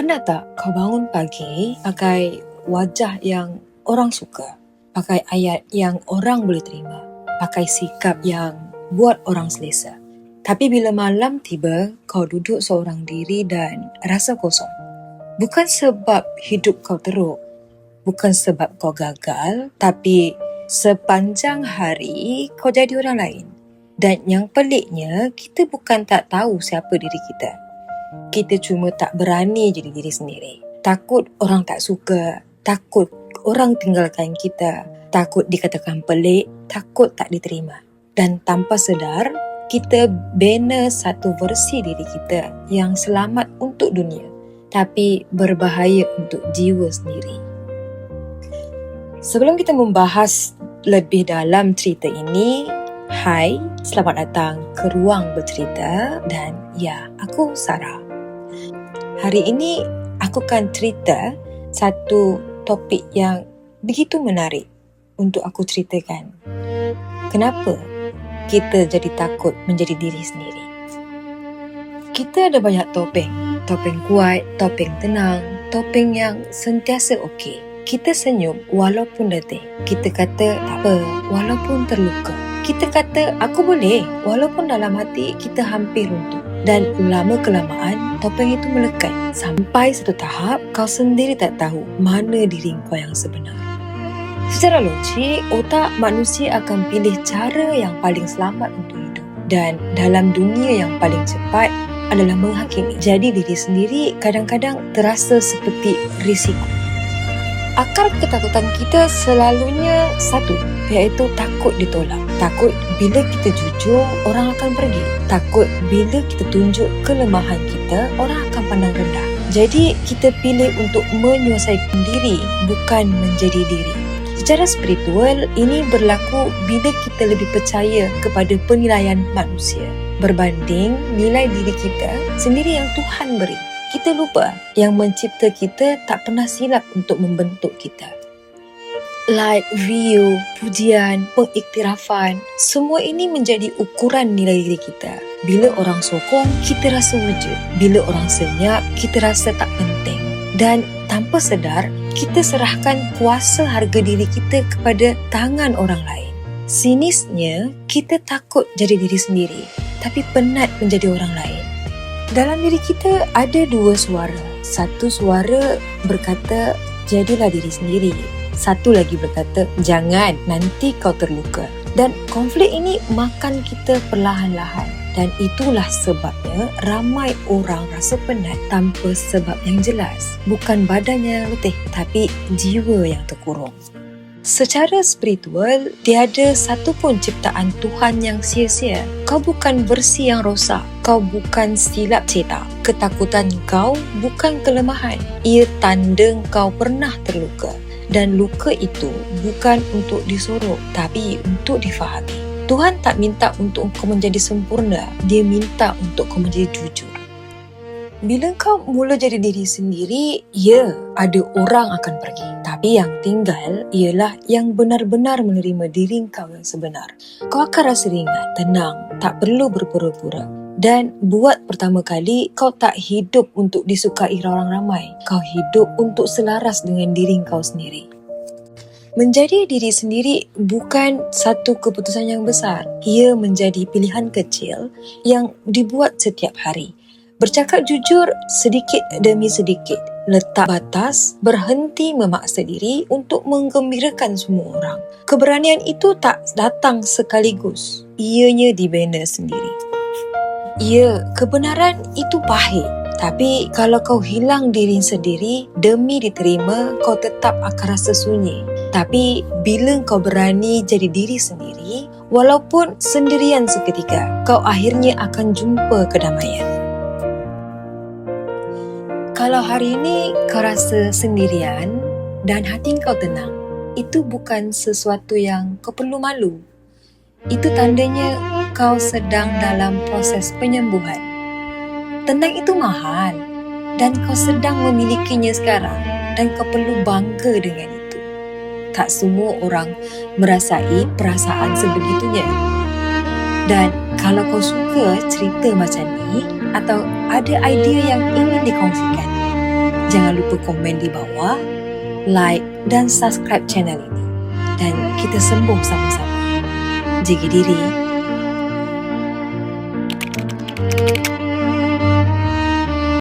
Pernah tak kau bangun pagi pakai wajah yang orang suka, pakai ayat yang orang boleh terima, pakai sikap yang buat orang selesa. Tapi bila malam tiba, kau duduk seorang diri dan rasa kosong. Bukan sebab hidup kau teruk, bukan sebab kau gagal, tapi sepanjang hari kau jadi orang lain. Dan yang peliknya, kita bukan tak tahu siapa diri kita. Kita cuma tak berani jadi diri sendiri. Takut orang tak suka, takut orang tinggalkan kita, takut dikatakan pelik, takut tak diterima. Dan tanpa sedar, kita bina satu versi diri kita yang selamat untuk dunia, tapi berbahaya untuk jiwa sendiri. Sebelum kita membahas lebih dalam cerita ini, hai, selamat datang ke Ruang Bercerita dan ya, aku Sarah. Hari ini aku akan cerita satu topik yang begitu menarik untuk aku ceritakan. Kenapa kita jadi takut menjadi diri sendiri? Kita ada banyak topeng. Topeng kuat, topeng tenang, topeng yang sentiasa okey. Kita senyum walaupun letih. Kita kata tak apa walaupun terluka. Kita kata aku boleh walaupun dalam hati kita hampir runtuh. Dan lama-kelamaan topeng itu melekat sampai satu tahap kau sendiri tak tahu mana diri kau yang sebenar. Secara logik, otak manusia akan pilih cara yang paling selamat untuk hidup. Dan dalam dunia yang paling cepat adalah menghakimi. Jadi diri sendiri kadang-kadang terasa seperti risiko. Akar ketakutan kita selalunya satu, iaitu takut ditolak. Takut bila kita jujur, orang akan pergi. Takut bila kita tunjuk kelemahan kita, orang akan pandang rendah. Jadi kita pilih untuk menyelesaikan diri, bukan menjadi diri. Secara spiritual, ini berlaku bila kita lebih percaya kepada penilaian manusia berbanding nilai diri kita sendiri yang Tuhan beri. Kita lupa yang mencipta kita tak pernah silap untuk membentuk kita. Like, view, pujian, pengiktirafan, semua ini menjadi ukuran nilai diri kita. Bila orang sokong, kita rasa wujud. Bila orang senyap, kita rasa tak penting. Dan tanpa sedar, kita serahkan kuasa harga diri kita kepada tangan orang lain. Sinisnya, kita takut jadi diri sendiri, tapi penat menjadi orang lain. Dalam diri kita ada dua suara. Satu suara berkata, jadilah diri sendiri. Satu lagi berkata, jangan, nanti kau terluka. Dan konflik ini makan kita perlahan-lahan. Dan itulah sebabnya ramai orang rasa penat tanpa sebab yang jelas. Bukan badannya yang letih, tapi jiwa yang terkurung. Secara spiritual, tiada satu pun ciptaan Tuhan yang sia-sia. Kau bukan versi yang rosak. Kau bukan silap cetak. Ketakutan kau bukan kelemahan. Ia tanda kau pernah terluka. Dan luka itu bukan untuk disorok, tapi untuk difahami. Tuhan tak minta untuk kau menjadi sempurna. Dia minta untuk kau menjadi jujur. Bila kau mula jadi diri sendiri, ya, ada orang akan pergi. Tapi yang tinggal ialah yang benar-benar menerima diri kau yang sebenar. Kau akan rasa ringan, tenang, tak perlu berpura-pura. Dan buat pertama kali, kau tak hidup untuk disukai orang ramai. Kau hidup untuk selaras dengan diri kau sendiri. Menjadi diri sendiri bukan satu keputusan yang besar. Ia menjadi pilihan kecil yang dibuat setiap hari. Bercakap jujur sedikit demi sedikit. Letak batas, berhenti memaksa diri untuk menggembirakan semua orang. Keberanian itu tak datang sekaligus. Ianya dibina sendiri. Ya, kebenaran itu pahit. Tapi kalau kau hilang diri sendiri demi diterima, kau tetap akan rasa sunyi. Tapi bila kau berani jadi diri sendiri, walaupun sendirian seketika, kau akhirnya akan jumpa kedamaian. Kalau hari ini kau rasa sendirian dan hati kau tenang, itu bukan sesuatu yang kau perlu malu. Itu tandanya kau sedang dalam proses penyembuhan. Tenang itu mahal dan kau sedang memilikinya sekarang dan kau perlu bangga dengan itu. Tak semua orang merasai perasaan sebegitunya. Dan kalau kau suka cerita macam ni atau ada idea yang ingin dikongsikan, Jangan lupa komen di bawah, like dan subscribe channel ini. Dan kita sembuh sama-sama. Jaga diri.